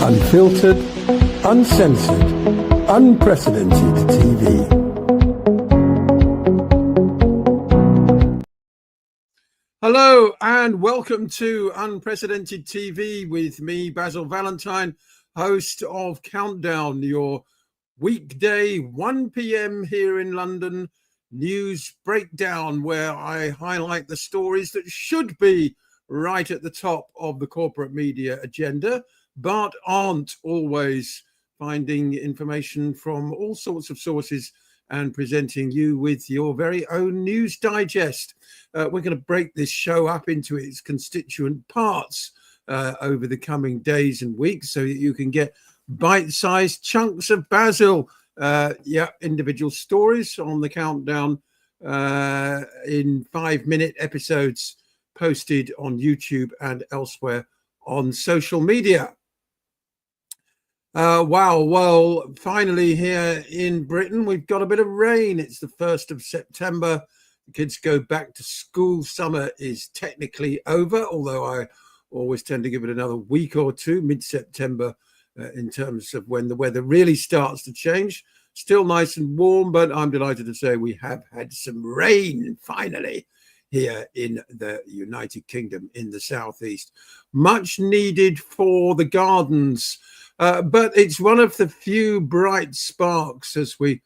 Unfiltered, uncensored, unprecedented TV. Hello and welcome to Unprecedented TV with me, Basil Valentine, host of Countdown, your weekday 1 p.m. here in London news breakdown, where I highlight the stories that should be right at the top of the corporate media agenda, but aren't always, finding information from all sorts of sources and presenting you with your very own news digest. We're going to break this show up into its constituent parts over the coming days and weeks so that you can get bite-sized chunks of Basil, individual stories on the Countdown in 5-minute episodes posted on YouTube and elsewhere on social media. Wow, well, finally here in Britain, we've got a bit of rain. It's the 1st of September. The kids go back to school. Summer is technically over, although I always tend to give it another week or two, mid-September, in terms of when the weather really starts to change. Still nice and warm, but I'm delighted to say we have had some rain finally here in the United Kingdom in the southeast. Much needed for the gardens. But it's one of the few bright sparks as we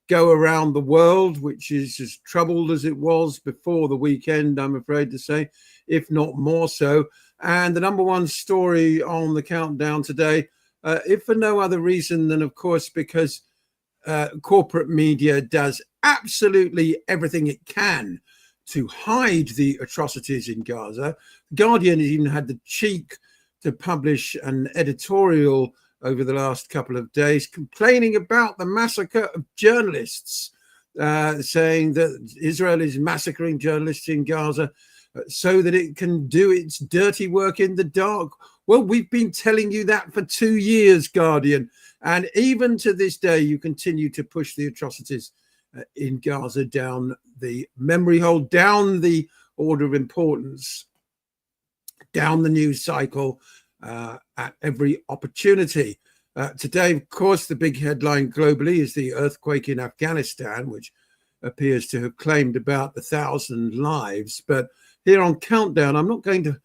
go around the world, which is as troubled as it was before the weekend, I'm afraid to say, if not more so. And the number one story on the Countdown today, if for no other reason than, of course, because corporate media does absolutely everything it can to hide the atrocities in Gaza. The Guardian even had the cheek to publish an editorial over the last couple of days complaining about the massacre of journalists, saying that Israel is massacring journalists in Gaza so that it can do its dirty work in the dark. Well, we've been telling you that for 2 years, Guardian, and even to this day you continue to push the atrocities in Gaza down the memory hole, down the order of importance, down the news cycle, at every opportunity. Today, of course, the big headline globally is the earthquake in Afghanistan, which appears to have claimed about 1,000 lives. But here on Countdown, I'm not going to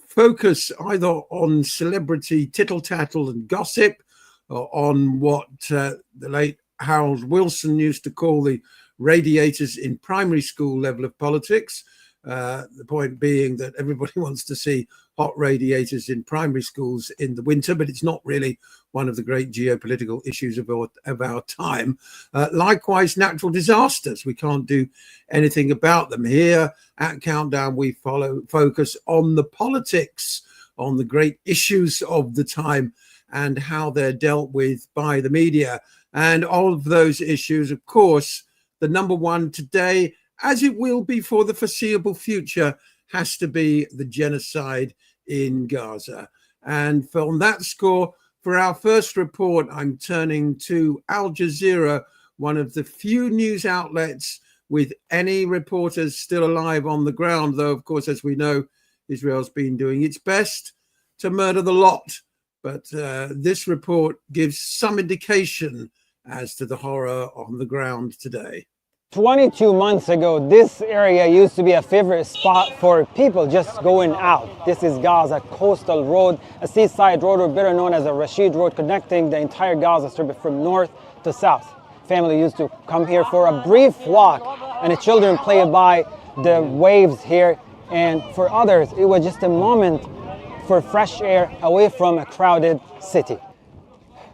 focus either on celebrity tittle-tattle and gossip or on what the late Harold Wilson used to call the radiators in primary school level of politics. The point being that everybody wants to see hot radiators in primary schools in the winter, but it's not really one of the great geopolitical issues of our time. Likewise, natural disasters. We can't do anything about them. Here at Countdown, we focus on the politics, on the great issues of the time and how they're dealt with by the media. And all of those issues, of course, the number one today, as it will be for the foreseeable future, has to be the genocide in Gaza. And from that score, for our first report, I'm turning to Al Jazeera, one of the few news outlets with any reporters still alive on the ground, though, of course, as we know, Israel's been doing its best to murder the lot. But this report gives some indication as to the horror on the ground today. 22 months ago, this area used to be a favorite spot for people just going out. This is Gaza Coastal Road, a seaside road, or better known as a Rashid Road, connecting the entire Gaza Strip from north to south. Family used to come here for a brief walk, and the children play by the waves here. And for others, it was just a moment for fresh air away from a crowded city.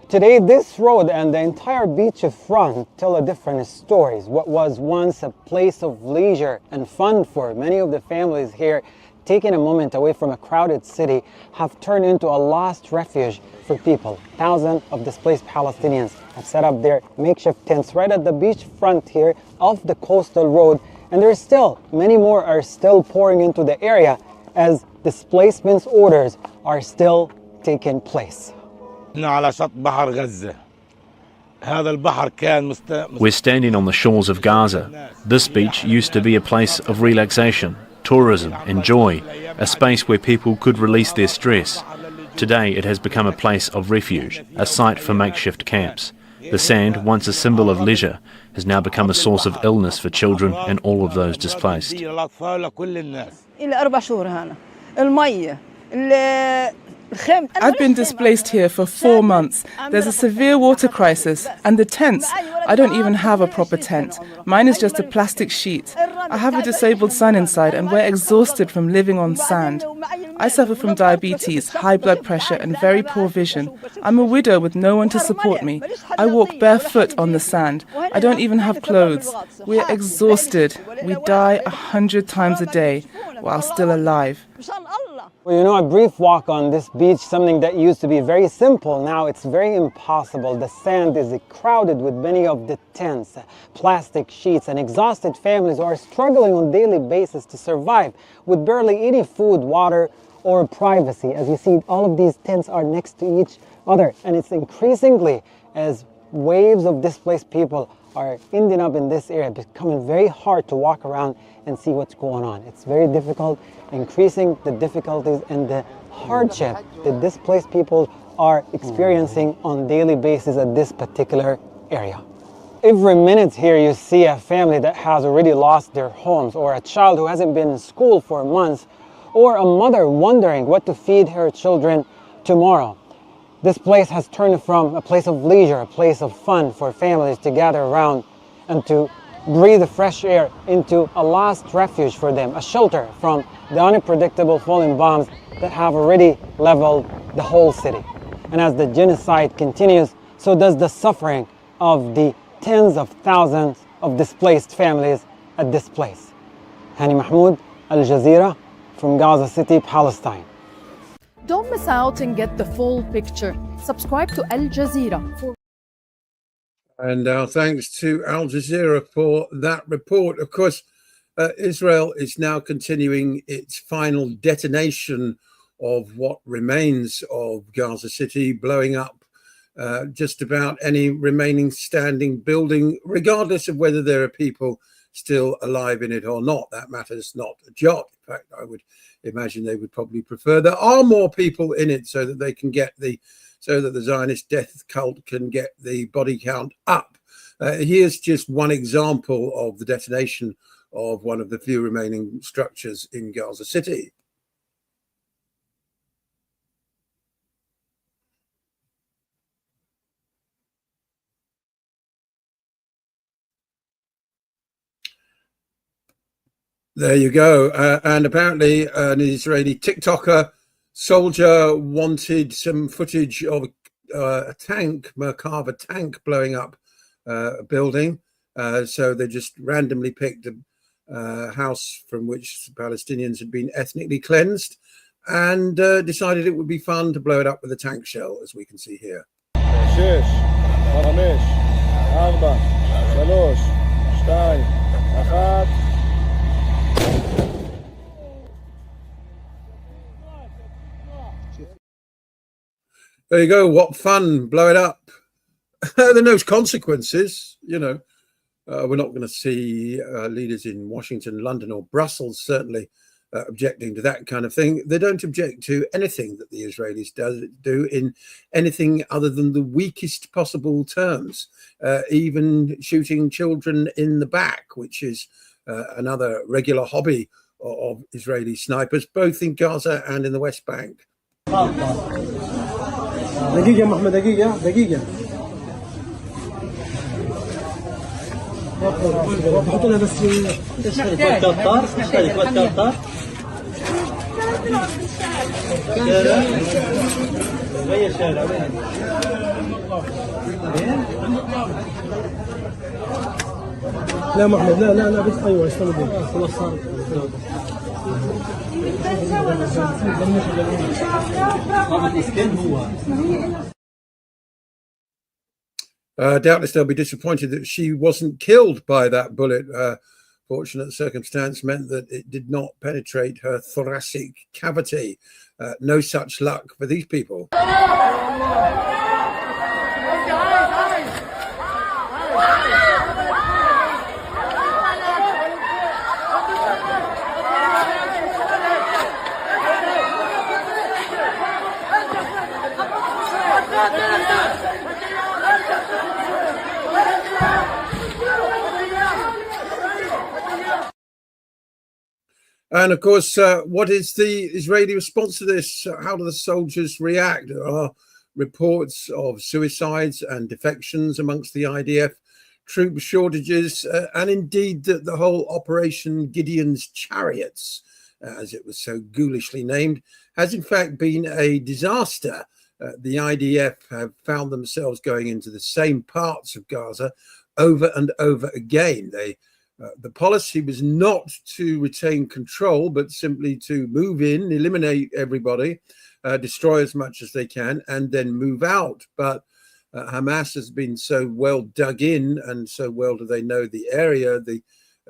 Today, this road and the entire beachfront tell a different stories. What was once a place of leisure and fun for many of the families here, taking a moment away from a crowded city, have turned into a lost refuge for people. Thousands of displaced Palestinians have set up their makeshift tents right at the beachfront here of the coastal road, and there's still many more are still pouring into the area as displacement orders are still taking place. We're standing on the shores of Gaza. This beach used to be a place of relaxation, tourism and joy, a space where people could release their stress. Today it has become a place of refuge, a site for makeshift camps. The sand, once a symbol of leisure, has now become a source of illness for children and all of those displaced. I've been displaced here for 4 months. There's a severe water crisis, and the tents, I don't even have a proper tent. Mine is just a plastic sheet. I have a disabled son inside, and we're exhausted from living on sand. I suffer from diabetes, high blood pressure, and very poor vision. I'm a widow with no one to support me. I walk barefoot on the sand. I don't even have clothes. We're exhausted. We die 100 times a day while still alive. Well, you know, a brief walk on this beach, something that used to be very simple, now it's very impossible. The sand is crowded with many of the tents, plastic sheets, and exhausted families who are struggling on a daily basis to survive with barely any food, water, or privacy. As you see, all of these tents are next to each other, and it's increasingly, as waves of displaced people are ending up in this area, becoming very hard to walk around and see what's going on. It's very difficult, increasing the difficulties and the hardship that displaced people are experiencing on a daily basis at this particular area. Every minute here you see a family that has already lost their homes, or a child who hasn't been in school for months, or a mother wondering what to feed her children tomorrow. This place has turned from a place of leisure, a place of fun for families to gather around and to breathe the fresh air, into a last refuge for them, a shelter from the unpredictable falling bombs that have already leveled the whole city. And as the genocide continues, so does the suffering of the tens of thousands of displaced families at this place. Hani Mahmoud, Al Jazeera, from Gaza City, Palestine. Don't miss out and get the full picture. Subscribe to Al Jazeera for. And our thanks to Al Jazeera for that report. Of course, Israel is now continuing its final detonation of what remains of Gaza City, blowing up just about any remaining standing building, regardless of whether there are people still alive in it or not. That matters not a jot. In fact, I would imagine they would probably prefer there are more people in it so that they can get so that the Zionist death cult can get the body count up. Here's just one example of the detonation of one of the few remaining structures in Gaza City. There you go. And apparently an Israeli TikToker soldier wanted some footage of a tank, Merkava tank, blowing up a building. So they just randomly picked a house from which Palestinians had been ethnically cleansed and decided it would be fun to blow it up with a tank shell, as we can see here. There you go. What fun. Blow it up. There are no consequences, you know. We're not going to see leaders in Washington, London or Brussels certainly objecting to that kind of thing. They don't object to anything that the Israelis do in anything other than the weakest possible terms, even shooting children in the back, which is another regular hobby of Israeli snipers, both in Gaza and in the West Bank. دقيقة محمد دقيقة بحط لها بس غير شارع لا محمد لا بس ايوه استنى خلاص صار Doubtless they'll be disappointed that she wasn't killed by that bullet. Fortunate circumstance meant that it did not penetrate her thoracic cavity. No such luck for these people. And of course, what is the Israeli response to this? How do the soldiers react? There are reports of suicides and defections amongst the IDF, troop shortages, and indeed the whole Operation Gideon's Chariots, as it was so ghoulishly named, has in fact been a disaster. The IDF have found themselves going into the same parts of Gaza over and over again. The policy was not to retain control, but simply to move in, eliminate everybody, destroy as much as they can, and then move out. But Hamas has been so well dug in, and so well do they know the area. The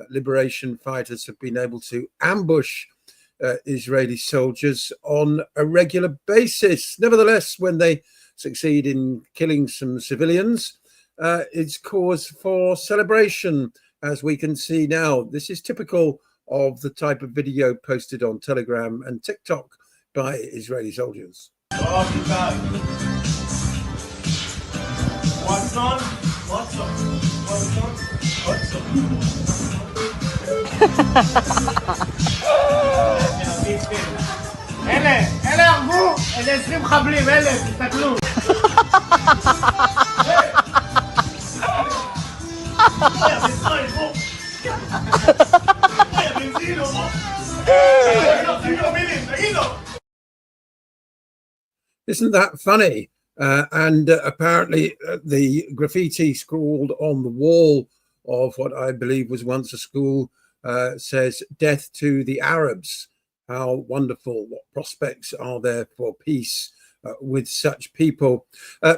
liberation fighters have been able to ambush Israeli soldiers on a regular basis. Nevertheless, when they succeed in killing some civilians, it's cause for celebration. As we can see now, this is typical of the type of video posted on Telegram and TikTok by Israeli soldiers. What's on? What's on? What's on? What's on? אלה הרגו, אלה 20 מחבלים, אלה, תסתכלו. Isn't that funny? And apparently the graffiti scrawled on the wall of what I believe was once a school says, "Death to the Arabs." How wonderful. What prospects are there for peace with such people?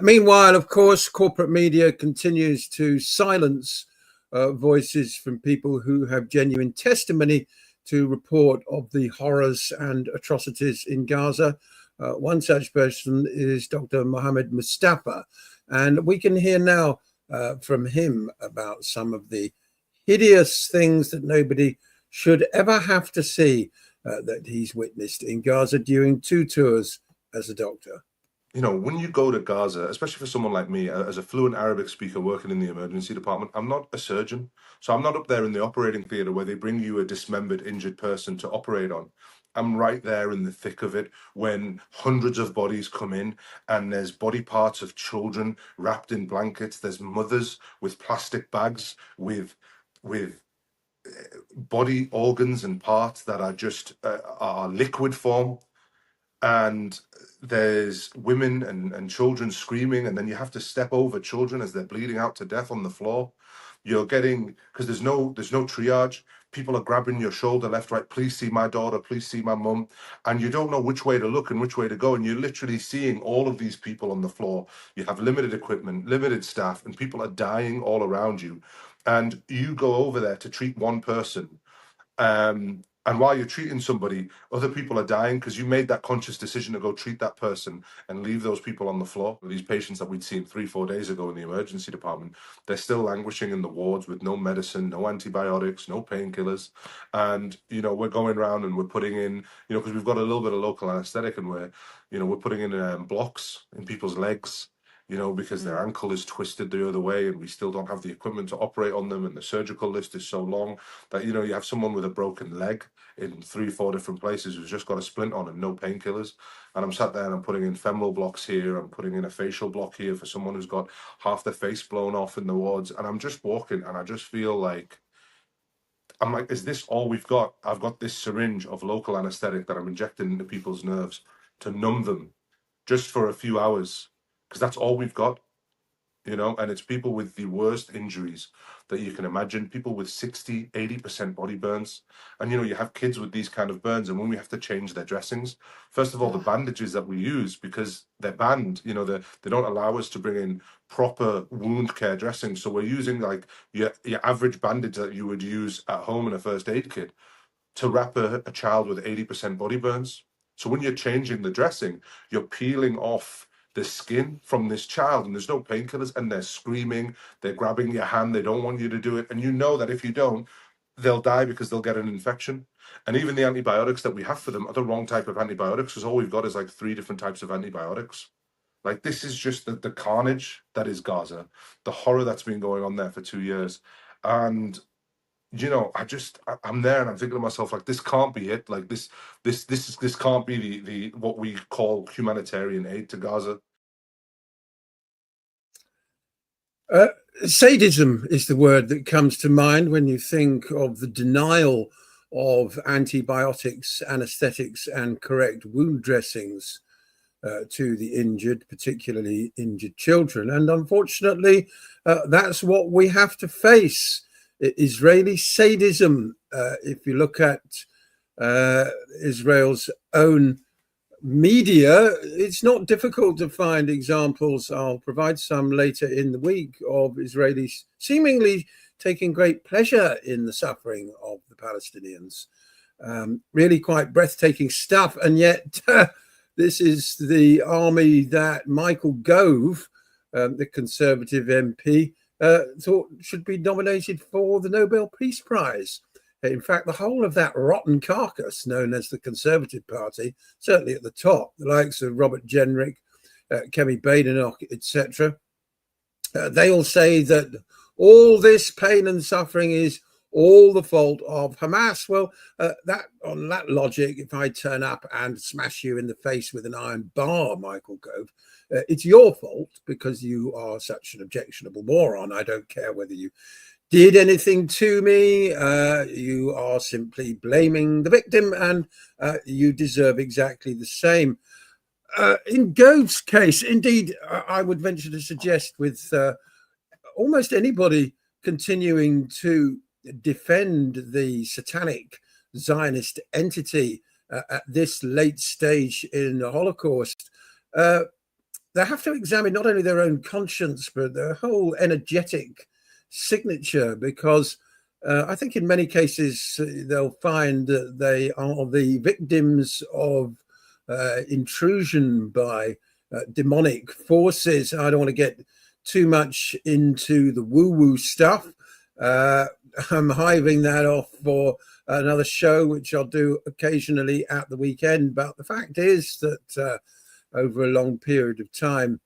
Meanwhile, of course, corporate media continues to silence voices from people who have genuine testimony to report of the horrors and atrocities in Gaza. One such person is Dr. Mohammed Mustafa, and we can hear now from him about some of the hideous things that nobody should ever have to see that he's witnessed in Gaza during 2 tours as a doctor. You know, when you go to Gaza, especially for someone like me, as a fluent Arabic speaker working in the emergency department, I'm not a surgeon. So I'm not up there in the operating theatre where they bring you a dismembered, injured person to operate on. I'm right there in the thick of it when hundreds of bodies come in and there's body parts of children wrapped in blankets. There's mothers with plastic bags with body organs and parts that are just are liquid form. And there's women and children screaming, and then you have to step over children as they're bleeding out to death on the floor. You're getting, because there's no triage. People are grabbing your shoulder left, right. Please see my daughter. Please see my mum. And you don't know which way to look and which way to go. And you're literally seeing all of these people on the floor. You have limited equipment, limited staff, and people are dying all around you. And you go over there to treat one person. And while you're treating somebody, other people are dying because you made that conscious decision to go treat that person and leave those people on the floor. These patients that we'd seen 3-4 days ago in the emergency department, they're still languishing in the wards with no medicine, no antibiotics, no painkillers. And, you know, we're going around and we're putting in, you know, because we've got a little bit of local anesthetic and we're putting in blocks in people's legs, you know, because their ankle is twisted the other way and we still don't have the equipment to operate on them. And the surgical list is so long that, you know, you have someone with a broken leg in 3-4 different places who's just got a splint on and no painkillers. And I'm sat there and I'm putting in femoral blocks here. I'm putting in a facial block here for someone who's got half their face blown off in the wards. And I'm just walking and I just feel like, I'm like, is this all we've got? I've got this syringe of local anesthetic that I'm injecting into people's nerves to numb them just for a few hours. Because that's all we've got, you know, and it's people with the worst injuries that you can imagine, people with 60-80% body burns. And, you know, you have kids with these kind of burns, and when we have to change their dressings, first of all, the bandages that we use, because they're banned, you know, they don't allow us to bring in proper wound care dressings. So we're using like your average bandage that you would use at home in a first aid kit to wrap a child with 80% body burns. So when you're changing the dressing, you're peeling off the skin from this child, and there's no painkillers, and they're screaming, they're grabbing your hand, they don't want you to do it, and you know that if you don't, they'll die because they'll get an infection. And even the antibiotics that we have for them are the wrong type of antibiotics, because all we've got is like 3 different types of antibiotics. Like, this is just the carnage that is Gaza, the horror that's been going on there for 2 years. And I'm there and I'm thinking to myself, like, this can't be it. Like, this can't be the what we call humanitarian aid to Gaza. Sadism is the word that comes to mind when you think of the denial of antibiotics, anesthetics, and correct wound dressings to the injured, particularly injured children. And unfortunately, that's what we have to face. Israeli sadism. If you look at Israel's own media, it's not difficult to find examples. I'll provide some later in the week of Israelis seemingly taking great pleasure in the suffering of the Palestinians. Really quite breathtaking stuff. And yet this is the army that Michael Gove, the Conservative MP, thought should be nominated for the Nobel Peace Prize. In fact, the whole of that rotten carcass known as the Conservative Party, certainly at the top, the likes of Robert Jenrick, Kemi Badenoch, etc., they all say that all this pain and suffering is all the fault of Hamas. Well, on that logic, if I turn up and smash you in the face with an iron bar, Michael Gove, it's your fault because you are such an objectionable moron. I don't care whether you did anything to me. You are simply blaming the victim, and you deserve exactly the same. In Gove's case, indeed, I would venture to suggest with almost anybody continuing to defend the satanic Zionist entity at this late stage in the Holocaust, they have to examine not only their own conscience, but their whole energetic signature, because I think in many cases they'll find that they are the victims of intrusion by demonic forces. I don't want to get too much into the woo-woo stuff. I'm hiving that off for another show, which I'll do occasionally at the weekend. But the fact is that over a long period of time,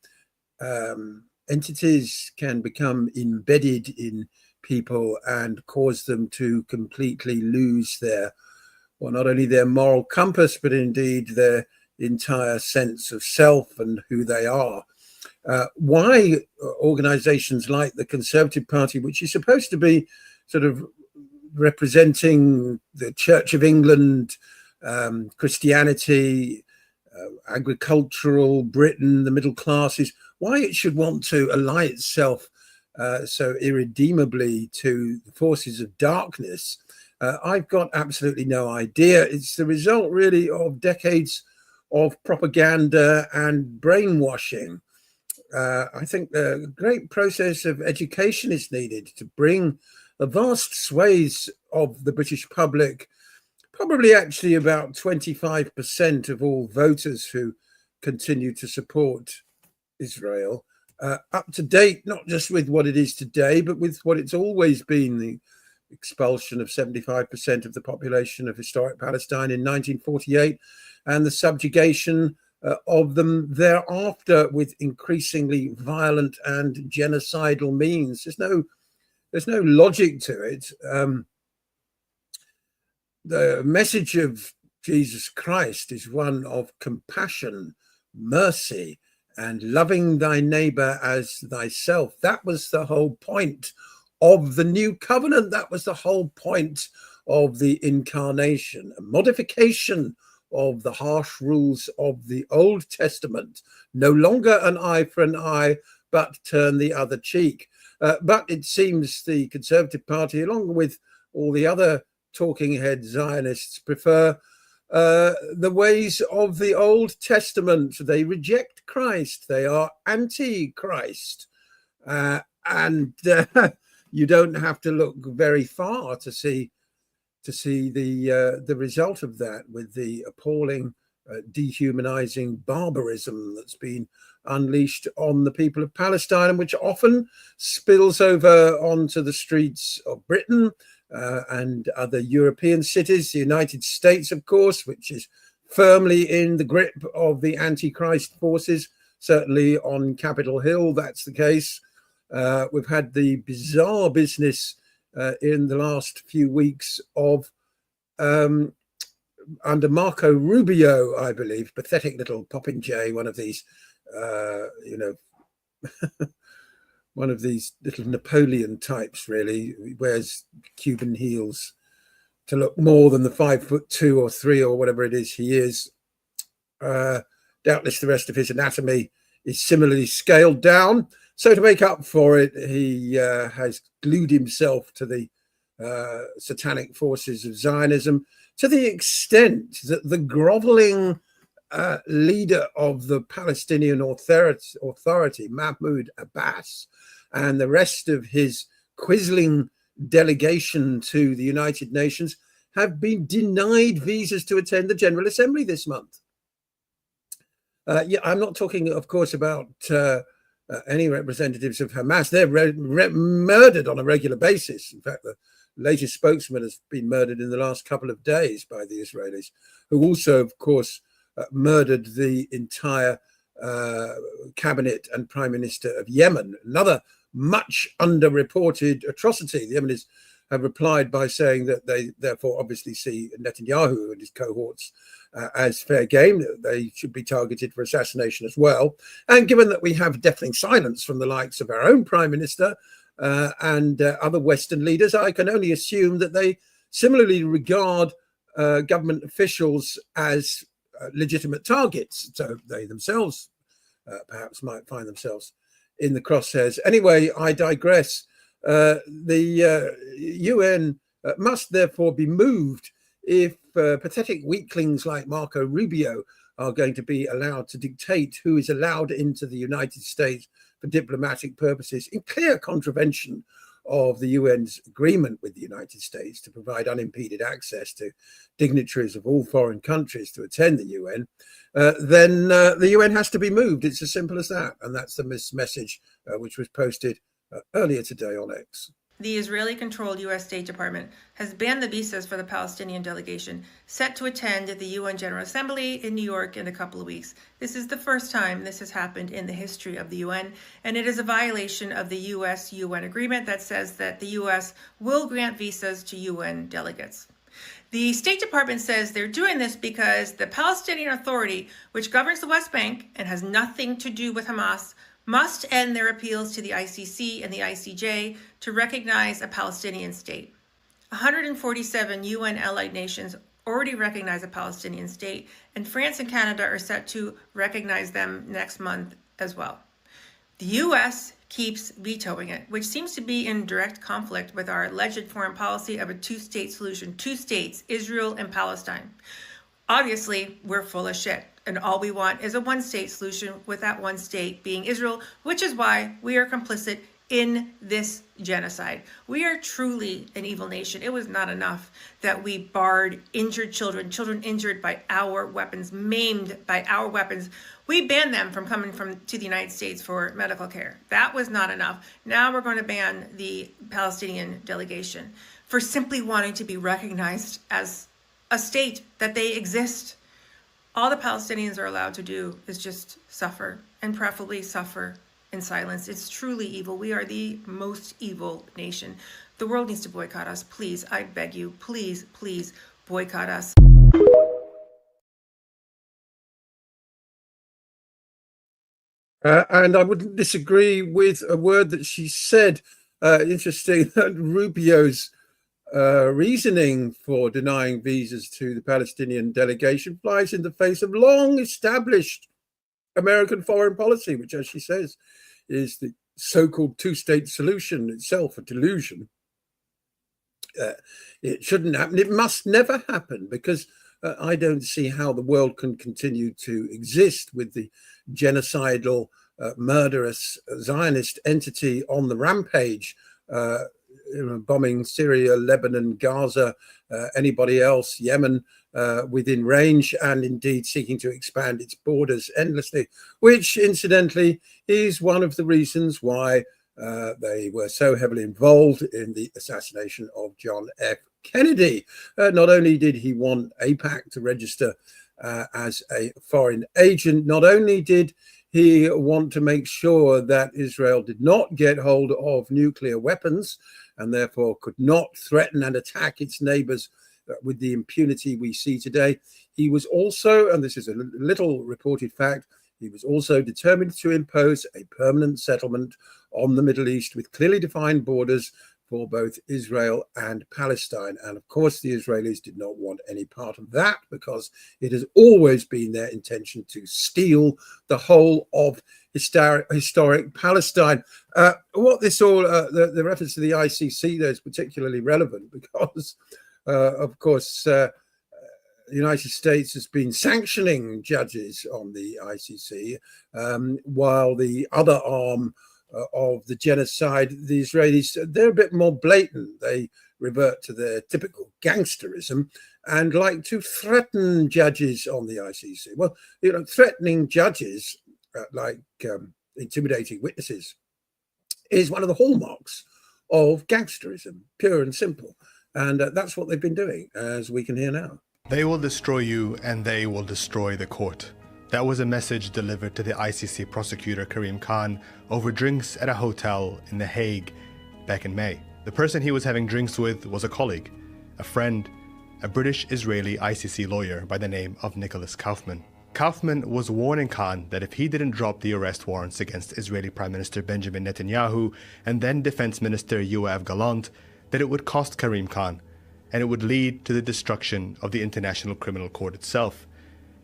entities can become embedded in people and cause them to completely lose their, well, not only their moral compass, but indeed their entire sense of self and who they are. Why organizations like the Conservative Party, which is supposed to be sort of representing the Church of England, Christianity, agricultural Britain, the middle classes, why it should want to ally itself so irredeemably to the forces of darkness, I've got absolutely no idea. It's the result really of decades of propaganda and brainwashing. I think a great process of education is needed to bring the vast swathes of the British public, probably actually about 25% of all voters who continue to support Israel, up to date, not just with what it is today, but with what it's always been, the expulsion of 75% of the population of historic Palestine in 1948 and the subjugation of them thereafter with increasingly violent and genocidal means. There's no logic to it. The message of Jesus Christ is one of compassion, mercy, and loving thy neighbor as thyself. That was the whole point of the new covenant. That was the whole point of the incarnation, a modification of the harsh rules of the Old Testament. No longer an eye for an eye, but turn the other cheek. But it seems the Conservative Party, along with all the other talking head Zionists, prefer the ways of the Old Testament. They reject Christ. They are anti-Christ. And you don't have to look very far to see the result of that, with the appalling, dehumanizing barbarism that's been unleashed on the people of Palestine, and which often spills over onto the streets of Britain and other European cities, the United States, of course, which is firmly in the grip of the Antichrist forces, Certainly on Capitol Hill, that's the case. We've had the bizarre business in the last few weeks of under Marco Rubio, I believe, pathetic little popinjay, one of these, one of these little Napoleon types, really. He wears Cuban heels to look more than the 5'2" or 3" or whatever it is he is. Doubtless the rest of his anatomy is similarly scaled down. So to make up for it, he has glued himself to the satanic forces of Zionism, to the extent that the groveling leader of the Palestinian Authority, Mahmoud Abbas, and the rest of his quisling delegation to the United Nations have been denied visas to attend the General Assembly this month. I'm not talking, of course, about any representatives of Hamas. They're murdered on a regular basis. In fact, the latest spokesman has been murdered in the last couple of days by the Israelis, who also, of course, murdered the entire cabinet and prime minister of Yemen. Another much underreported atrocity. The Yemenis have replied by saying that they therefore obviously see Netanyahu and his cohorts as fair game, that they should be targeted for assassination as well. And given that we have deafening silence from the likes of our own prime minister and other Western leaders, I can only assume that they similarly regard government officials as legitimate targets. So they themselves perhaps might find themselves in the crosshairs. Anyway, I digress. The UN must therefore be moved if pathetic weaklings like Marco Rubio are going to be allowed to dictate who is allowed into the United States for diplomatic purposes, in clear contravention of the UN's agreement with the United States to provide unimpeded access to dignitaries of all foreign countries to attend the UN, then the UN has to be moved. It's as simple as that. And that's the message which was posted earlier today on X. The Israeli-controlled U.S. State Department has banned the visas for the Palestinian delegation set to attend the UN General Assembly in New York in a couple of weeks. This is the first time this has happened in the history of the UN, and it is a violation of the U.S.-UN agreement that says that the U.S. will grant visas to UN delegates. The State Department says they're doing this because the Palestinian Authority, which governs the West Bank and has nothing to do with Hamas, must end their appeals to the ICC and the ICJ to recognize a Palestinian state. 147 UN allied nations already recognize a Palestinian state, and France and Canada are set to recognize them next month as well. The US keeps vetoing it, which seems to be in direct conflict with our alleged foreign policy of a two-state solution, two states, Israel and Palestine. Obviously, we're full of shit, and all we want is a one-state solution, with that one state being Israel, which is why we are complicit in this genocide. We are truly an evil nation. It was not enough that we barred injured children, children injured by our weapons, maimed by our weapons. We banned them from coming to the United States for medical care. That was not enough. Now we're going to ban the Palestinian delegation for simply wanting to be recognized as a state, that they exist. All the Palestinians are allowed to do is just suffer, and preferably suffer in silence. It's truly evil. We are the most evil nation. The world needs to boycott us. Please, I beg you, please, please boycott us. And I wouldn't disagree with a word that she said. Interesting that Rubio's reasoning for denying visas to the Palestinian delegation flies in the face of long established American foreign policy, which, as she says, is the so-called two-state solution itself a delusion. It shouldn't happen. It must never happen, because I don't see how the world can continue to exist with the genocidal, murderous Zionist entity on the rampage, bombing Syria, Lebanon, Gaza, anybody else, Yemen, within range, and indeed seeking to expand its borders endlessly, which incidentally is one of the reasons why they were so heavily involved in the assassination of John F. Kennedy. Not only did he want AIPAC to register as a foreign agent, not only did he wanted to make sure that Israel did not get hold of nuclear weapons and therefore could not threaten and attack its neighbors with the impunity we see today. He was also, and this is a little reported fact, he was also determined to impose a permanent settlement on the Middle East with clearly defined borders for both Israel and Palestine. And of course, the Israelis did not want any part of that because it has always been their intention to steal the whole of historic Palestine. What this all, the reference to the ICC there is particularly relevant because, of course, the United States has been sanctioning judges on the ICC, while the other arm of the genocide, the Israelis, they're a bit more blatant. They revert to their typical gangsterism and like to threaten judges on the ICC. Well, threatening judges, intimidating witnesses, is one of the hallmarks of gangsterism, pure and simple. And that's what they've been doing, as we can hear now. They will destroy you and they will destroy the court. That was a message delivered to the ICC prosecutor Karim Khan over drinks at a hotel in The Hague back in May. The person he was having drinks with was a colleague, a friend, a British-Israeli ICC lawyer by the name of Nicholas Kaufman. Kaufman was warning Khan that if he didn't drop the arrest warrants against Israeli Prime Minister Benjamin Netanyahu and then Defense Minister Yoav Gallant, that it would cost Karim Khan, and it would lead to the destruction of the International Criminal Court itself.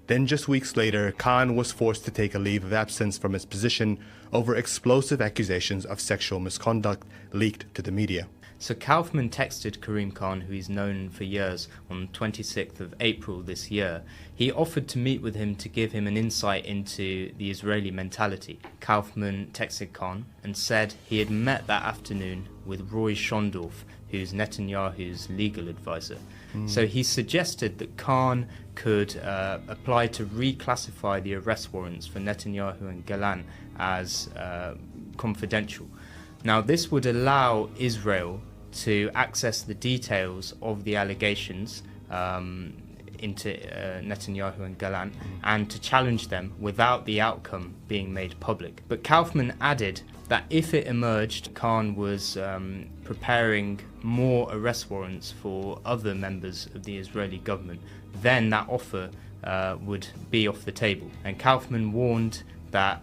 Then just weeks later, Khan was forced to take a leave of absence from his position over explosive accusations of sexual misconduct leaked to the media. So Kaufman texted Karim Khan, who he's known for years, on 26th of April this year. He offered to meet with him to give him an insight into the Israeli mentality. Kaufman texted Khan and said he had met that afternoon with Roy Schondorf, who's Netanyahu's legal advisor. So he suggested that Khan could apply to reclassify the arrest warrants for Netanyahu and Gallant as confidential. Now, this would allow Israel to access the details of the allegations into Netanyahu and Gallant and to challenge them without the outcome being made public. But Kaufman added that if it emerged Khan was preparing more arrest warrants for other members of the Israeli government, then that offer would be off the table. And Kaufman warned that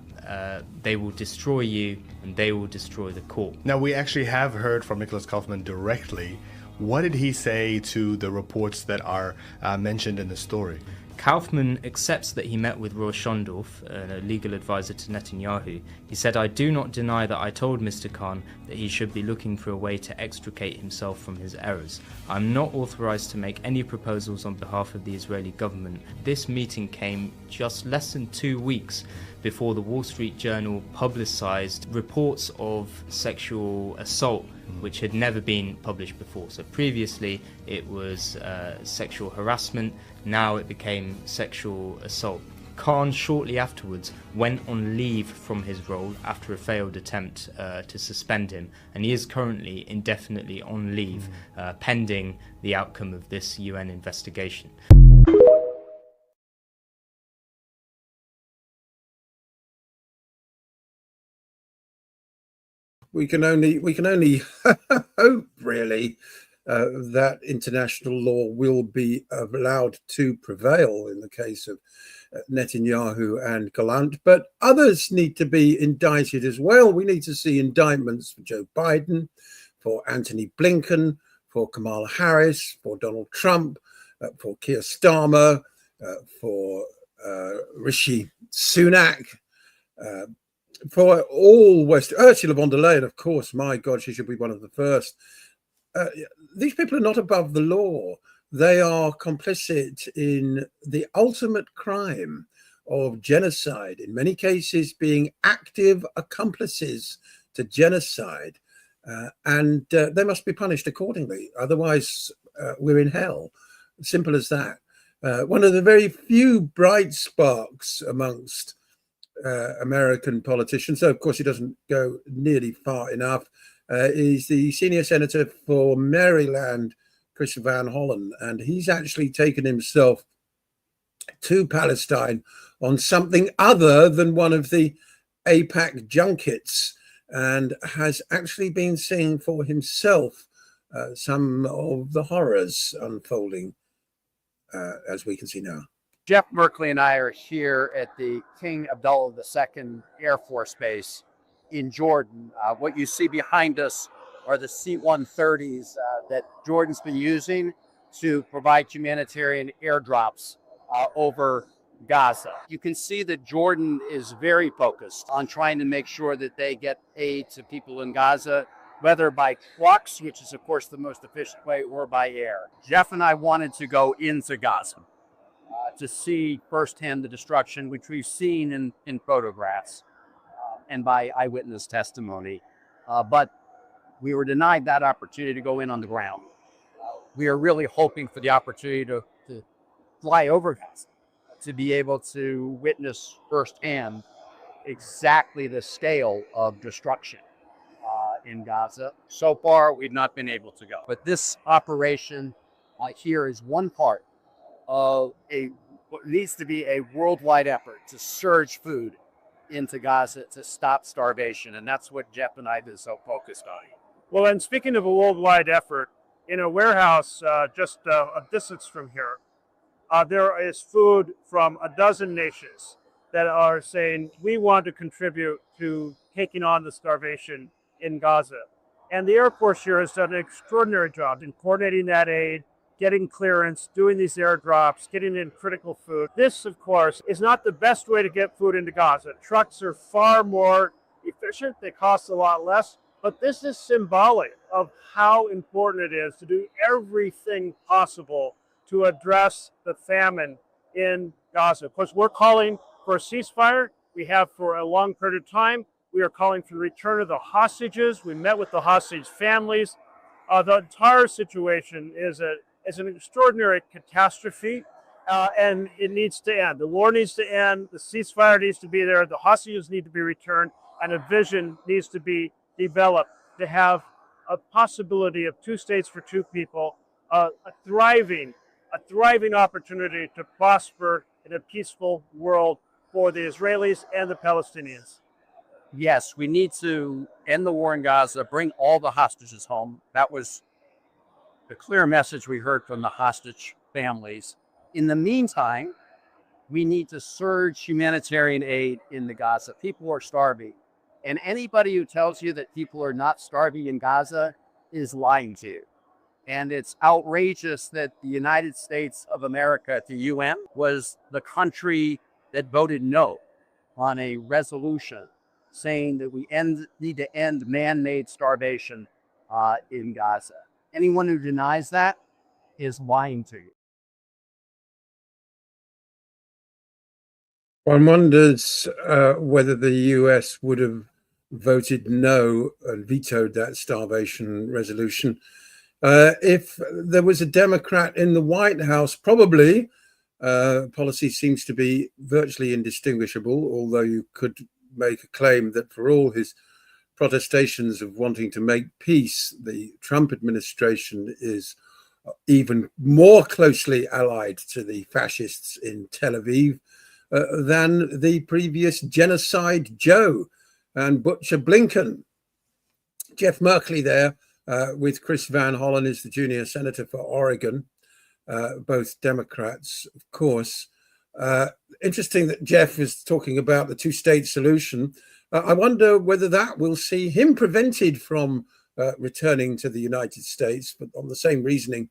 they will destroy you and they will destroy the court. Now, we actually have heard from Nicholas Kaufman directly. What did he say to the reports that are mentioned in the story? Kaufman accepts that he met with Roy Schondorf, a legal advisor to Netanyahu. He said, "I do not deny that I told Mr. Khan that he should be looking for a way to extricate himself from his errors. I'm not authorized to make any proposals on behalf of the Israeli government." This meeting came just less than 2 weeks before the Wall Street Journal publicized reports of sexual assault which had never been published before. So previously it was sexual harassment, now it became sexual assault. Khan shortly afterwards went on leave from his role after a failed attempt to suspend him, and he is currently indefinitely on leave pending the outcome of this UN investigation. We can only hope, really, that international law will be allowed to prevail in the case of Netanyahu and Gallant, but others need to be indicted as well. We need to see indictments for Joe Biden, for Antony Blinken, for Kamala Harris, for Donald Trump, for Keir Starmer, for Rishi Sunak, for all Ursula von der Leyen, of course. My God, she should be one of the first. These people are not above the law. They are complicit in the ultimate crime of genocide, in many cases being active accomplices to genocide, and they must be punished accordingly. Otherwise, we're in hell. Simple as that. One of the very few bright sparks amongst American politicians, so of course he doesn't go nearly far enough, is the senior senator for Maryland, Chris Van Hollen, and he's actually taken himself to Palestine on something other than one of the APAC junkets, and has actually been seeing for himself some of the horrors unfolding, as we can see now. Jeff Merkley and I are here at the King Abdullah II Air Force Base in Jordan. What you see behind us are the C-130s that Jordan's been using to provide humanitarian airdrops over Gaza. You can see that Jordan is very focused on trying to make sure that they get aid to people in Gaza, whether by trucks, which is of course the most efficient way, or by air. Jeff and I wanted to go into Gaza to see firsthand the destruction, which we've seen in photographs and by eyewitness testimony. But we were denied that opportunity to go in on the ground. We are really hoping for the opportunity to fly over Gaza, to be able to witness firsthand exactly the scale of destruction in Gaza. So far, we've not been able to go. But this operation here is one part of what needs to be a worldwide effort to surge food into Gaza to stop starvation. And that's what Jeff and I have been so focused on. Well, and speaking of a worldwide effort, in a warehouse just a distance from here, there is food from a dozen nations that are saying, we want to contribute to taking on the starvation in Gaza. And the Air Force here has done an extraordinary job in coordinating that aid, getting clearance, doing these airdrops, getting in critical food. This, of course, is not the best way to get food into Gaza. Trucks are far more efficient. They cost a lot less. But this is symbolic of how important it is to do everything possible to address the famine in Gaza. Of course, we're calling for a ceasefire. We have for a long period of time. We are calling for the return of the hostages. We met with the hostage families. The entire situation is an extraordinary catastrophe, and it needs to end. The war needs to end. The ceasefire needs to be there. The hostages need to be returned, and a vision needs to be developed to have a possibility of two states for two people, a thriving opportunity to prosper in a peaceful world for the Israelis and the Palestinians. Yes, we need to end the war in Gaza, bring all the hostages home. That was the clear message we heard from the hostage families. In the meantime, we need to surge humanitarian aid in the Gaza. People are starving. And anybody who tells you that people are not starving in Gaza is lying to you. And it's outrageous that the United States of America at the UN was the country that voted no on a resolution saying that we need to end man-made starvation in Gaza. Anyone who denies that is lying to you. One wonders whether the US would have voted no and vetoed that starvation resolution if there was a Democrat in the White House. Probably policy seems to be virtually indistinguishable, although you could make a claim that for all his protestations of wanting to make peace, the Trump administration is even more closely allied to the fascists in Tel Aviv than the previous genocide Joe and Butcher Blinken. Jeff Merkley there with Chris Van Hollen is the junior senator for Oregon, both Democrats, of course. Interesting that Jeff is talking about the two-state solution. I wonder whether that will see him prevented from returning to the United States, but on the same reasoning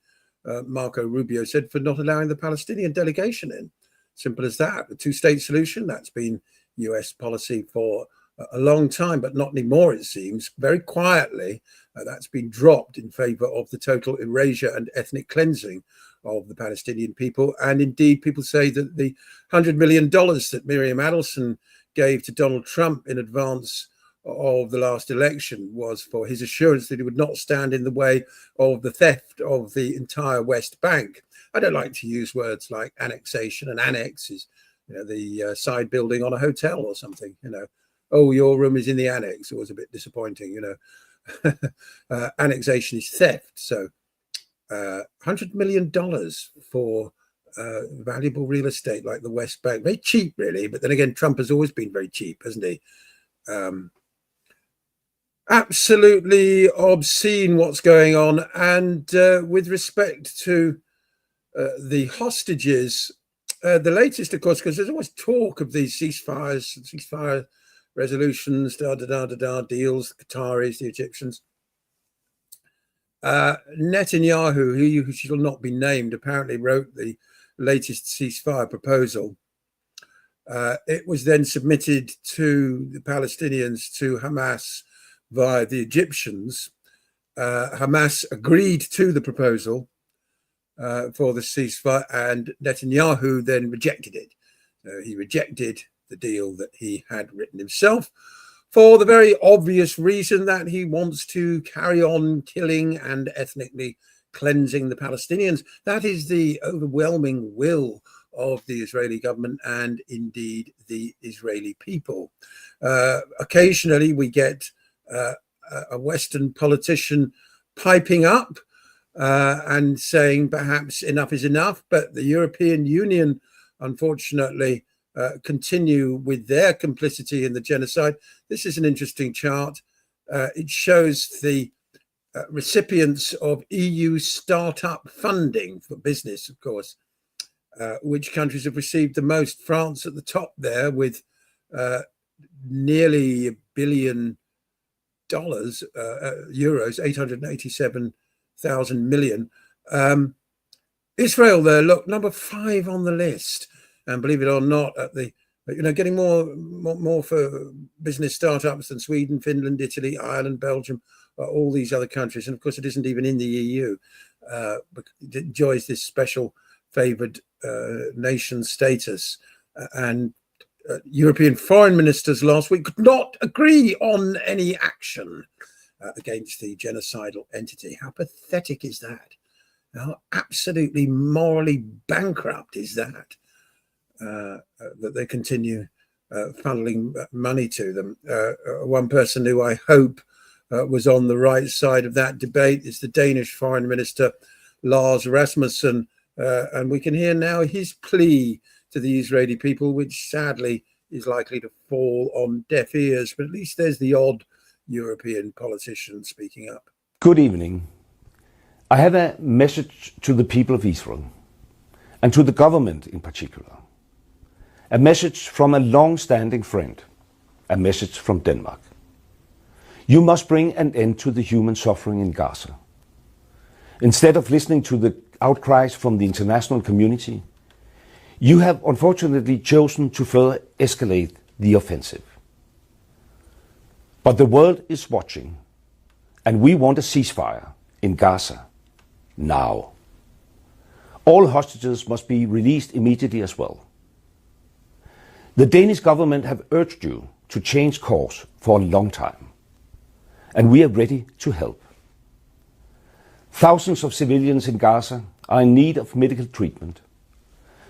Marco Rubio said for not allowing the Palestinian delegation in. Simple as that. The two-state solution, that's been US policy for a long time, but not anymore, it seems. Very quietly, that's been dropped in favor of the total erasure and ethnic cleansing of the Palestinian people. And indeed, people say that the $100 million that Miriam Adelson gave to Donald Trump in advance of the last election was for his assurance that he would not stand in the way of the theft of the entire West Bank. I don't like to use words like annexation, and annex is, the side building on a hotel or something, Oh, your room is in the annex. It was a bit disappointing, Annexation is theft. So $100 million for valuable real estate like the West Bank. Very cheap, really. But then again, Trump has always been very cheap, hasn't he? Absolutely obscene what's going on. And with respect to the hostages, the latest, of course, because there's always talk of these ceasefire resolutions, deals, the Qataris, the Egyptians. Netanyahu, who shall not be named, apparently wrote the latest ceasefire proposal. It was then submitted to the Palestinians, to Hamas, via the Egyptians. Hamas agreed to the proposal for the ceasefire, and Netanyahu then rejected it. He rejected the deal that he had written himself for the very obvious reason that he wants to carry on killing and ethnically cleansing the Palestinians. That is the overwhelming will of the Israeli government and indeed the Israeli people. Occasionally we get a Western politician piping up and saying perhaps enough is enough, but the European Union, unfortunately, continue with their complicity in the genocide. This is an interesting chart. It shows the recipients of EU startup funding for business, of course, which countries have received the most. France at the top there with nearly $1 billion, euros, 887,000 million. Israel there, look, number 5 on the list. And believe it or not, at the getting more for business startups than Sweden, Finland, Italy, Ireland, Belgium, all these other countries. And of course, it isn't even in the EU. But it enjoys this special favoured nation status. And European foreign ministers last week could not agree on any action against the genocidal entity. How pathetic is that? How absolutely morally bankrupt is that? That they continue funneling money to them. One person who I hope was on the right side of that debate is the Danish Foreign Minister, Lars Rasmussen. And we can hear now his plea to the Israeli people, which sadly is likely to fall on deaf ears. But at least there's the odd European politician speaking up. Good evening. I have a message to the people of Israel and to the government in particular. A message from a long-standing friend, a message from Denmark. You must bring an end to the human suffering in Gaza. Instead of listening to the outcries from the international community, you have unfortunately chosen to further escalate the offensive. But the world is watching, and we want a ceasefire in Gaza now. All hostages must be released immediately as well. The Danish government have urged you to change course for a long time, and we are ready to help. Thousands of civilians in Gaza are in need of medical treatment,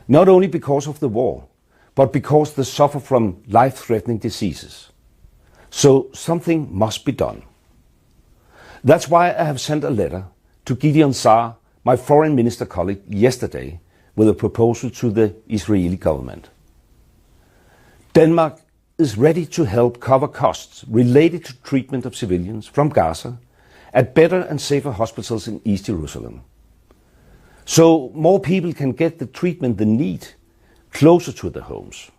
not only because of the war, but because they suffer from life-threatening diseases. So something must be done. That's why I have sent a letter to Gideon Saar, my foreign minister colleague, yesterday with a proposal to the Israeli government. Denmark is ready to help cover costs related to treatment of civilians from Gaza at better and safer hospitals in East Jerusalem, so more people can get the treatment they need closer to their homes.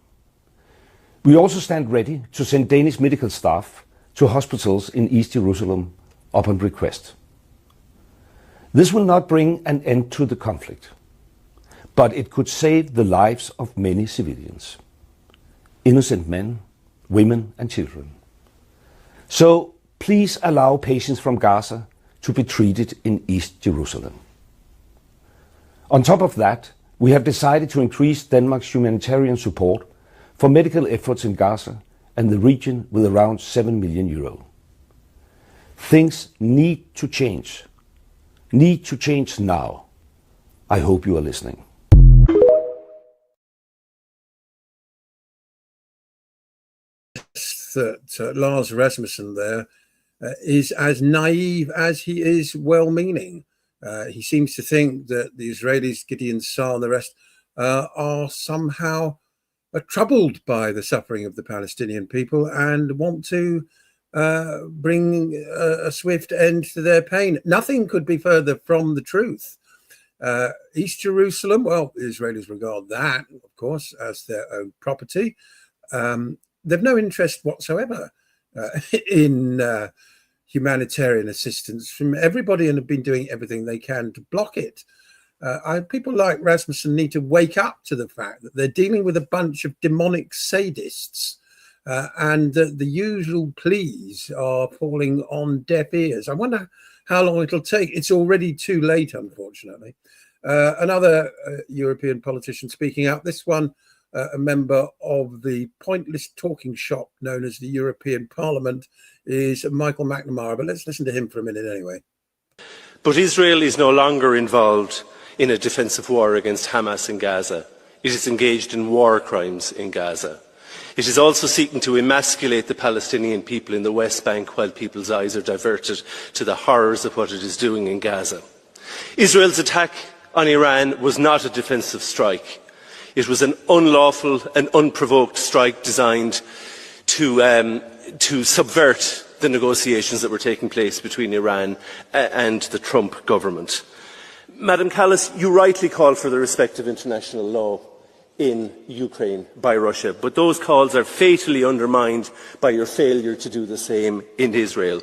We also stand ready to send Danish medical staff to hospitals in East Jerusalem upon request. This will not bring an end to the conflict, but it could save the lives of many civilians, innocent men, women and children. So please allow patients from Gaza to be treated in East Jerusalem. On top of that, we have decided to increase Denmark's humanitarian support for medical efforts in Gaza and the region with around 7 million euro. Things need to change now. I hope you are listening. That Lars Rasmussen there is as naive as he is well-meaning. He seems to think that the Israelis, Gideon Saar and the rest, are somehow troubled by the suffering of the Palestinian people and want to bring a swift end to their pain. Nothing could be further from the truth. East Jerusalem, well, the Israelis regard that, of course, as their own property. They've no interest whatsoever in humanitarian assistance from everybody and have been doing everything they can to block it. People like Rasmussen need to wake up to the fact that they're dealing with a bunch of demonic sadists and that the usual pleas are falling on deaf ears. I wonder how long it'll take. It's already too late, unfortunately. Another European politician speaking out, this one a member of the pointless talking shop known as the European Parliament, is Michael McNamara. But let's listen to him for a minute anyway. But Israel is no longer involved in a defensive war against Hamas in Gaza. It is engaged in war crimes in Gaza. It is also seeking to emasculate the Palestinian people in the West Bank while people's eyes are diverted to the horrors of what it is doing in Gaza. Israel's attack on Iran was not a defensive strike. It was an unlawful and unprovoked strike designed to subvert the negotiations that were taking place between Iran and the Trump government. Madam Callas, you rightly call for the respect of international law in Ukraine by Russia, but those calls are fatally undermined by your failure to do the same in Israel.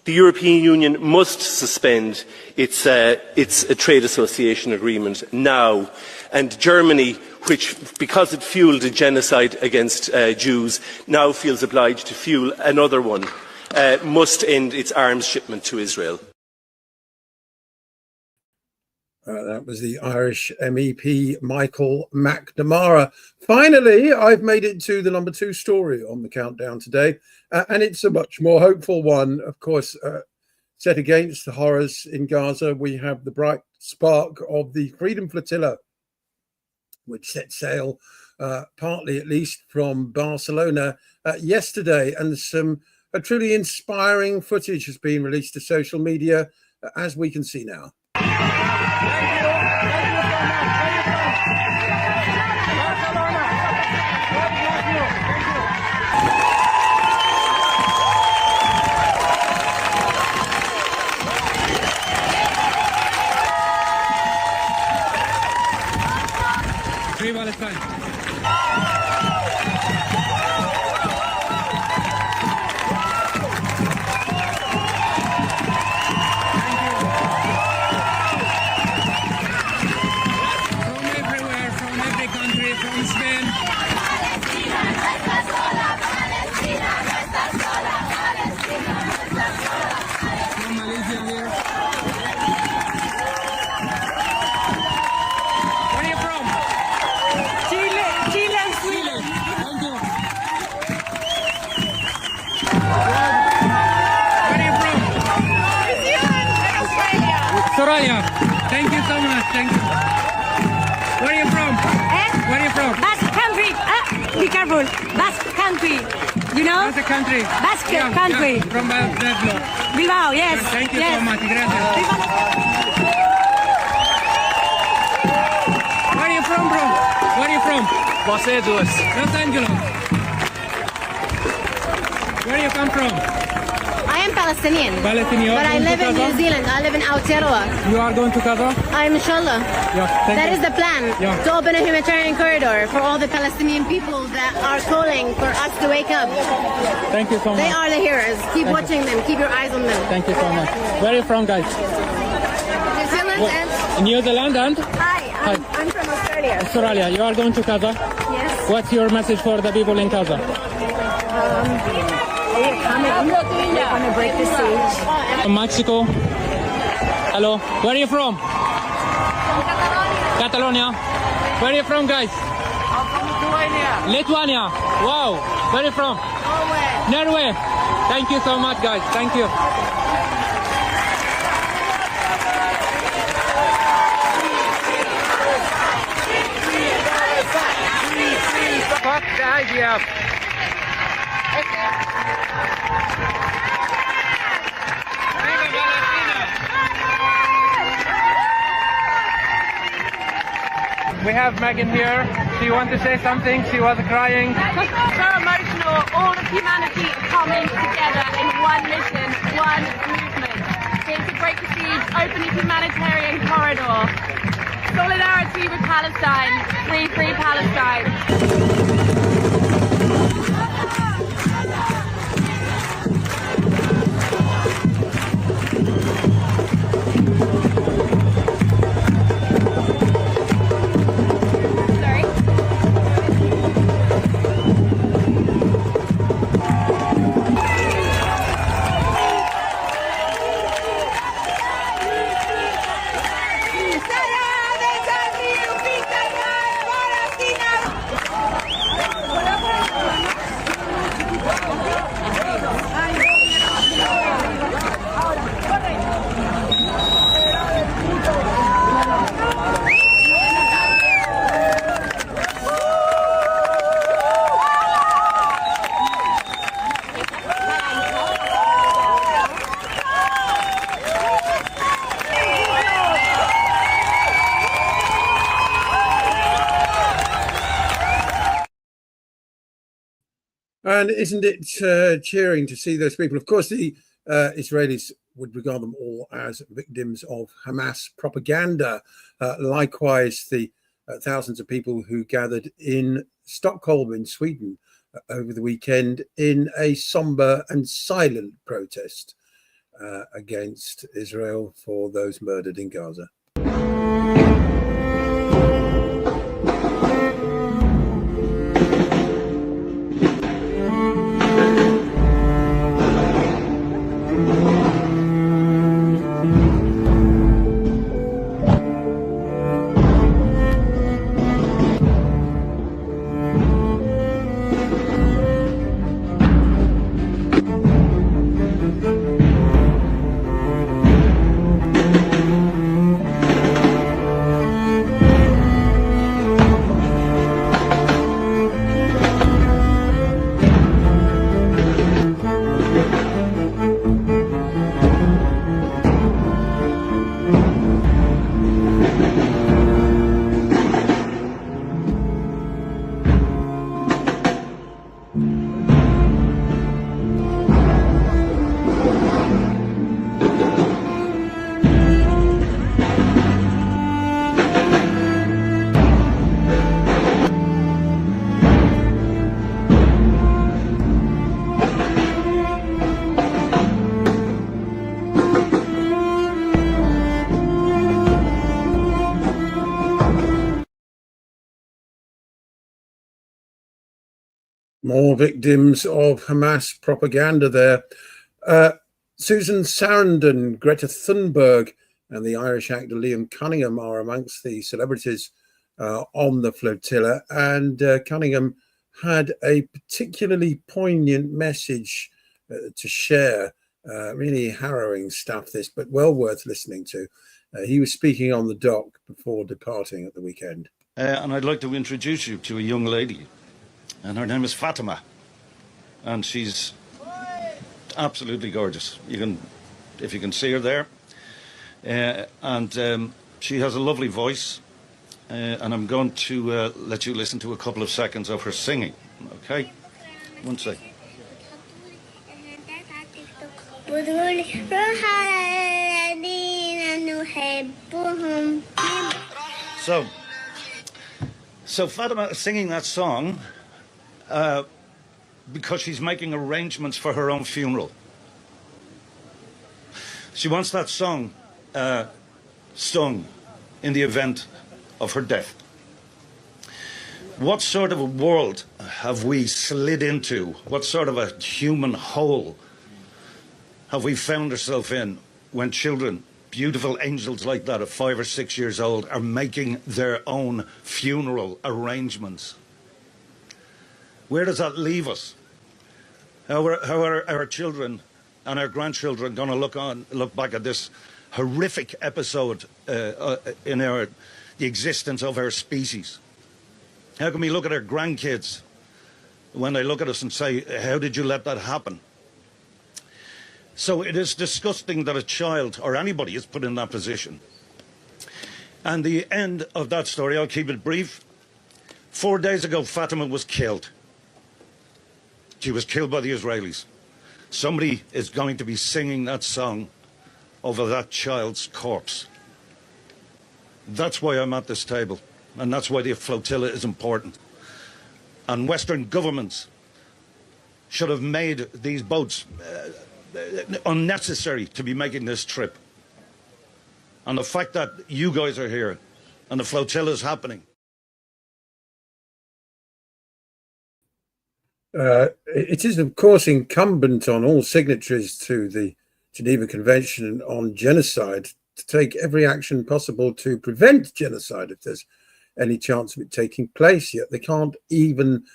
The European Union must suspend its trade association agreement now, and Germany, which, because it fuelled a genocide against Jews, now feels obliged to fuel another one, must end its arms shipment to Israel. That was the Irish MEP Michael McNamara. Finally, I've made it to the number 2 story on the countdown today, and it's a much more hopeful one. Of course, set against the horrors in Gaza, we have the bright spark of the Freedom Flotilla, which set sail, partly at least, from Barcelona yesterday, and some truly inspiring footage has been released to social media, as we can see now. Basil Valentine. Australia. Thank you so much. Thank you. Where are you from? Where are you from? Basque country. Be careful. Basque country. You know? What's the country? Basque country. Yeah, from Bilbao. Bilbao, yes. Thank you yes. so much. Gracias. Where are you from, bro? Where are you from? Los Angeles. Los Angeles. Where do you come from? I am Palestinian. Palestinian. But I live in New Zealand. I live in Aotearoa. You are going to Gaza? I'm inshallah. Yeah, that is the plan. Yeah. To open a humanitarian corridor for all the Palestinian people that are calling for us to wake up. Thank you so much. They are the heroes. Keep watching them. Keep your eyes on them. Thank you so much. Where are you from, guys? New Zealand and... New Zealand and? Hi, I'm from Australia. Australia. You are going to Gaza? Yes. What's your message for the people in Gaza? We're gonna break the siege. From Mexico. Hello. Where are you from? Catalonia. Where are you from, guys? I'm from Lithuania. Lithuania. Wow. Where are you from? Norway. Thank you so much, guys. Thank you. Fuck the idea. We have Megan here. She wanted to say something. She was crying. So emotional. All of humanity coming together in one mission, one movement. Here to break the siege, open a humanitarian corridor. Solidarity with Palestine. Free, free Palestine. And isn't it cheering to see those people? Of course, the Israelis would regard them all as victims of Hamas propaganda. Likewise, the thousands of people who gathered in Stockholm in Sweden over the weekend in a somber and silent protest against Israel for those murdered in Gaza. More victims of Hamas propaganda there. Susan Sarandon, Greta Thunberg, and the Irish actor Liam Cunningham are amongst the celebrities on the flotilla. And Cunningham had a particularly poignant message to share. Really harrowing stuff, this, but well worth listening to. He was speaking on the dock before departing at the weekend. And I'd like to introduce you to a young lady. And her name is Fatima, and she's absolutely gorgeous. If you can see her there, and she has a lovely voice. And I'm going to let you listen to a couple of seconds of her singing. Okay, one sec. So Fatima is singing that song because she's making arrangements for her own funeral. She wants that song sung in the event of her death. What sort of a world have we slid into? What sort of a human hole have we found ourselves in when children, beautiful angels like that at 5 or 6 years old, are making their own funeral arrangements? Where does that leave us? How are our children and our grandchildren going to look back at this horrific episode in the existence of our species? How can we look at our grandkids when they look at us and say, how did you let that happen? So it is disgusting that a child or anybody is put in that position. And the end of that story, I'll keep it brief. 4 days ago, Fatima was killed. She was killed by the Israelis. Somebody is going to be singing that song over that child's corpse. That's why I'm at this table, and that's why the flotilla is important. And Western governments should have made these boats unnecessary to be making this trip. And the fact that you guys are here and the flotilla is happening. It is, of course, incumbent on all signatories to the Geneva Convention on Genocide to take every action possible to prevent genocide if there's any chance of it taking place. Yet they can't even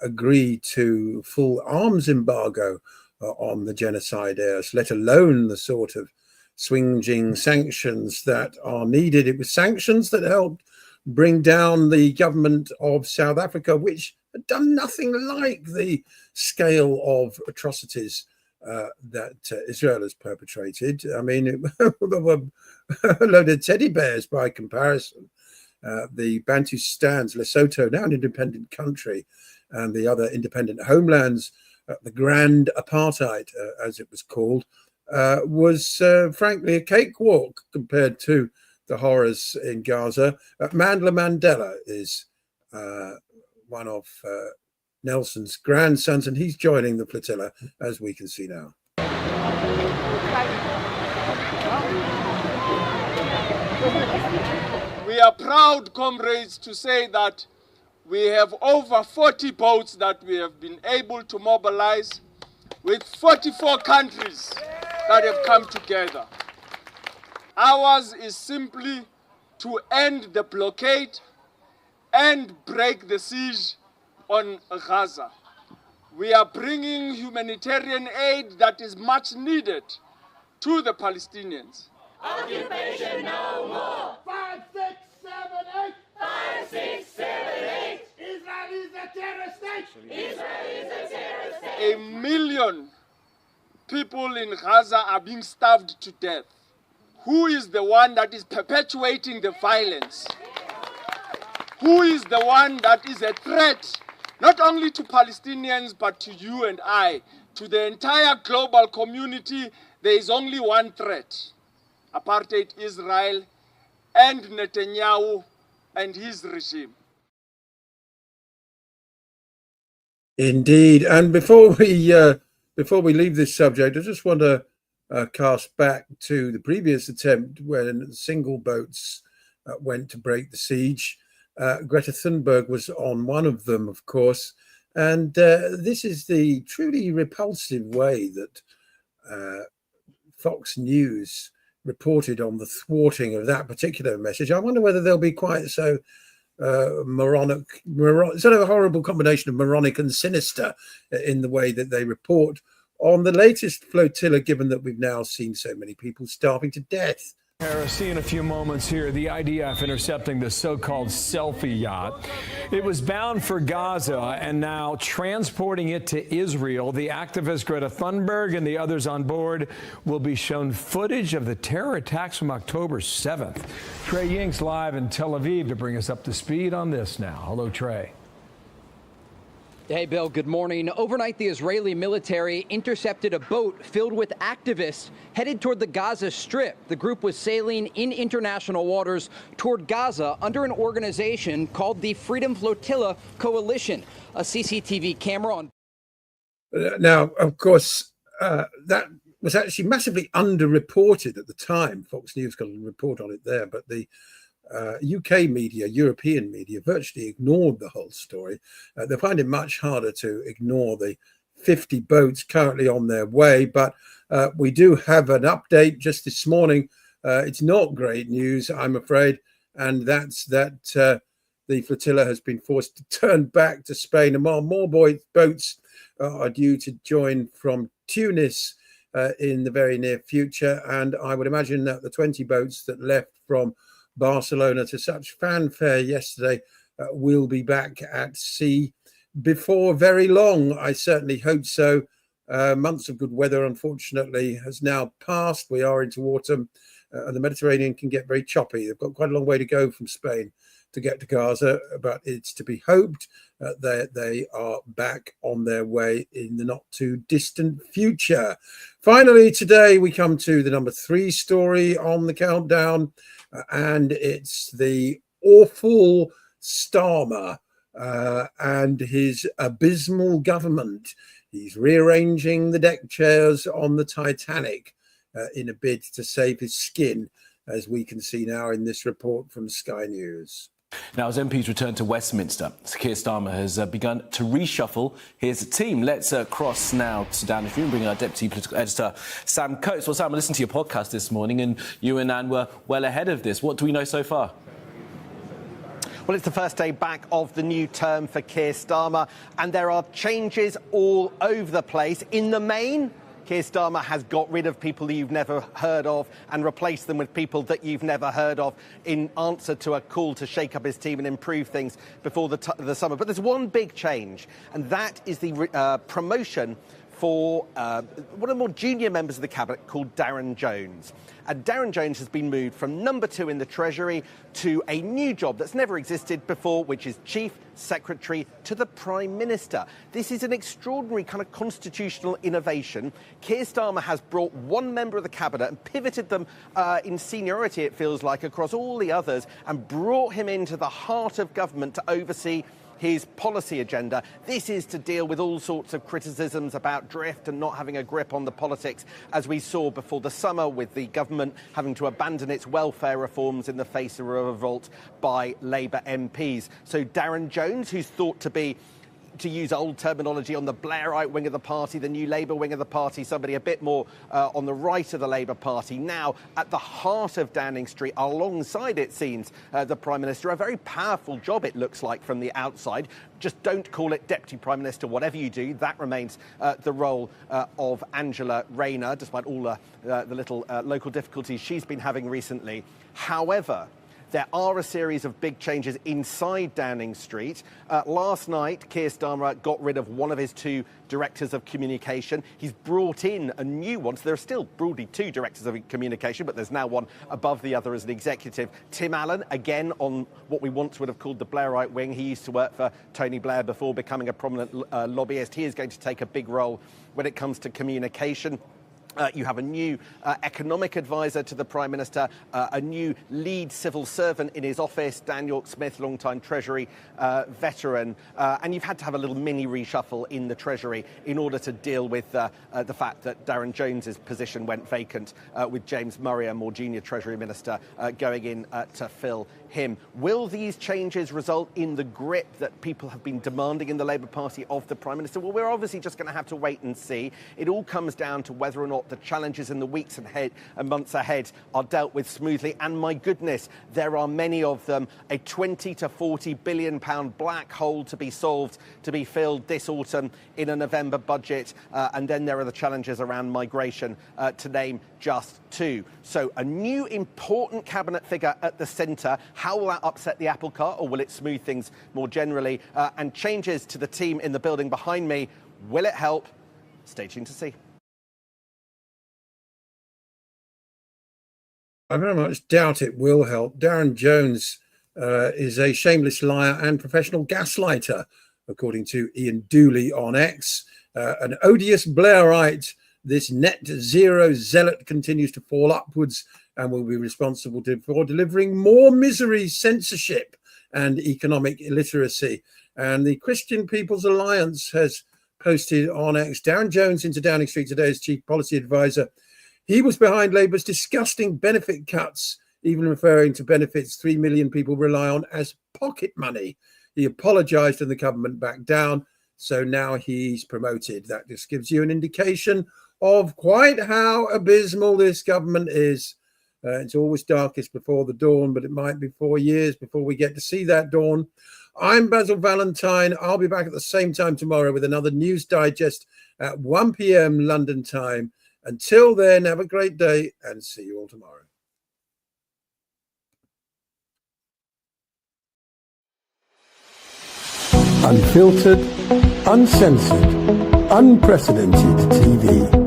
agree to full arms embargo on the genocide heirs, let alone the sort of swinging sanctions that are needed. It was sanctions that helped bring down the government of South Africa, which had done nothing like the scale of atrocities that Israel has perpetrated. I mean, there were a load of teddy bears by comparison. The Bantustans, Lesotho, now an independent country, and the other independent homelands, the Grand Apartheid, as it was called, was frankly a cakewalk compared to the horrors in Gaza. Mandela Mandela is one of Nelson's grandsons, and he's joining the flotilla, as we can see now. We are proud, comrades, to say that we have over 40 boats that we have been able to mobilize with 44 countries that have come together. Ours is simply to end the blockade and break the siege on Gaza. We are bringing humanitarian aid that is much needed to the Palestinians. Occupation no more. 5, 6, 7, 8. 5, 6, 7, 8. Israel is a terror state. Israel is a terror state. 1 million people in Gaza are being starved to death. Who is the one that is perpetuating the violence? Who is the one that is a threat, not only to Palestinians, but to you and I, to the entire global community? There is only one threat: apartheid Israel and Netanyahu and his regime. Indeed. And before we leave this subject, I just want to cast back to the previous attempt when single boats went to break the siege. Greta Thunberg was on one of them, of course, and this is the truly repulsive way that Fox News reported on the thwarting of that particular message. I wonder whether they'll be quite so moronic, sort of a horrible combination of moronic and sinister in the way that they report on the latest flotilla, given that we've now seen so many people starving to death. Harris, see in a few moments here the IDF intercepting the so-called selfie yacht. It was bound for Gaza and now transporting it to Israel. The activist Greta Thunberg and the others on board will be shown footage of the terror attacks from October 7th. Trey Ying's live in Tel Aviv to bring us up to speed on this now. Hello, Trey. Hey, Bill, good morning. Overnight, the Israeli military intercepted a boat filled with activists headed toward the Gaza Strip. The group was sailing in international waters toward Gaza under an organization called the Freedom Flotilla Coalition. A CCTV camera on. Now, of course, that was actually massively underreported at the time. Fox News got a report on it there, but the UK media, European media, virtually ignored the whole story. They find it much harder to ignore the 50 boats currently on their way, but we do have an update just this morning. It's not great news, I'm afraid, and that's that the flotilla has been forced to turn back to Spain, and while more boats are due to join from Tunis in the very near future, and I would imagine that the 20 boats that left from Barcelona to such fanfare yesterday will be back at sea before very long. I certainly hope so. Months of good weather, unfortunately, has now passed. We are into autumn, and the Mediterranean can get very choppy. They've got quite a long way to go from Spain to get to Gaza, but it's to be hoped that they are back on their way in the not too distant future. Finally, today we come to the number 3 story on the countdown, and it's the awful Starmer and his abysmal government. He's rearranging the deck chairs on the Titanic in a bid to save his skin, as we can see now in this report from Sky News. Now, as MPs return to Westminster, Keir Starmer has begun to reshuffle his team. Let's cross now to Downing Street and bring our Deputy Political Editor, Sam Coates. Well, Sam, I listened to your podcast this morning, and you and Anne were well ahead of this. What do we know so far? Well, it's the first day back of the new term for Keir Starmer, and there are changes all over the place. In the main, Keir Starmer has got rid of people that you've never heard of and replaced them with people that you've never heard of in answer to a call to shake up his team and improve things before the summer. But there's one big change, and that is the promotion for one of the more junior members of the cabinet called Darren Jones. And Darren Jones has been moved from number 2 in the Treasury to a new job that's never existed before, which is Chief Secretary to the Prime Minister. This is an extraordinary kind of constitutional innovation. Keir Starmer has brought one member of the cabinet and pivoted them in seniority, it feels like, across all the others, and brought him into the heart of government to oversee his policy agenda. This is to deal with all sorts of criticisms about drift and not having a grip on the politics, as we saw before the summer with the government having to abandon its welfare reforms in the face of a revolt by Labour MPs. So Darren Jones, who's thought to be, to use old terminology, on the Blairite wing of the party, the new Labour wing of the party, somebody a bit more on the right of the Labour Party, now at the heart of Downing Street, alongside, it seems, the Prime Minister. A very powerful job, it looks like, from the outside. Just don't call it Deputy Prime Minister, whatever you do. That remains the role of Angela Rayner, despite all the little local difficulties she's been having recently. However, there are a series of big changes inside Downing Street. Last night, Keir Starmer got rid of one of his 2 directors of communication. He's brought in a new one. So there are still broadly 2 directors of communication, but there's now one above the other as an executive. Tim Allen, again, on what we once would have called the Blairite wing. He used to work for Tony Blair before becoming a prominent lobbyist. He is going to take a big role when it comes to communication. You have a new economic advisor to the Prime Minister, a new lead civil servant in his office, Dan York-Smith, long-time Treasury veteran. And you've had to have a little mini reshuffle in the Treasury in order to deal with the fact that Darren Jones's position went vacant, with James Murray, a more junior Treasury Minister, going in to fill him. Will these changes result in the grip that people have been demanding in the Labour Party of the Prime Minister? Well, we're obviously just going to have to wait and see. It all comes down to whether or not the challenges in the weeks and months ahead are dealt with smoothly. And my goodness, there are many of them. A 20 to 40 billion pound black hole to be solved, to be filled this autumn in a November budget. And then there are the challenges around migration, to name just 2. So a new important cabinet figure at the centre. How will that upset the apple cart, or will it smooth things more generally? And changes to the team in the building behind me, will it help? Stay tuned to see. I very much doubt it will help. Darren Jones is a shameless liar and professional gaslighter, according to Ian Dooley on X. An odious Blairite, this net zero zealot continues to fall upwards and will be responsible for delivering more misery, censorship and economic illiteracy. And the Christian People's Alliance has posted on X, Darren Jones into Downing Street today as Chief Policy Advisor. He was behind Labour's disgusting benefit cuts, even referring to benefits 3 million people rely on as pocket money. He apologised and the government backed down, so now he's promoted. That just gives you an indication of quite how abysmal this government is. It's always darkest before the dawn, but it might be 4 years before we get to see that dawn. I'm Basil Valentine. I'll be back at the same time tomorrow with another News Digest at 1 p.m. London time. Until then, have a great day and see you all tomorrow. Unfiltered, uncensored, unprecedented TV.